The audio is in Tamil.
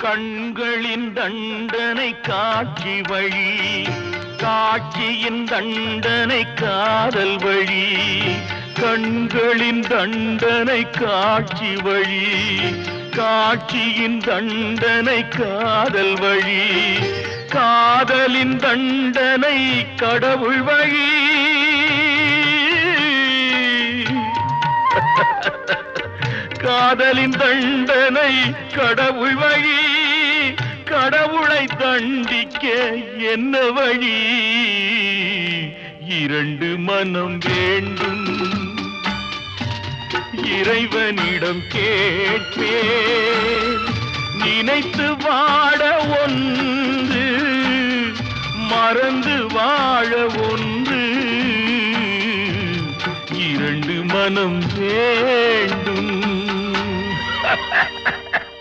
கண்களின் தண்டனை காட்சி வழி, காட்சியின் தண்டனை காதல் வழி. கண்களின் தண்டனை காட்சி வழி, காட்சியின் தண்டனை காதல் வழி. காதலின் தண்டனை கடவுள் வழி. காதலின் தண்டனை கடவுள் வழி. கடவுளை தண்டிக்க என்ன வழி? இரண்டு மனம் வேண்டும், இறைவனிடம் கேட்பேன். நினைத்து வாழ ஒன்று, மறந்து வாழ ஒன்று. இரண்டு மனம் வேண்டும்.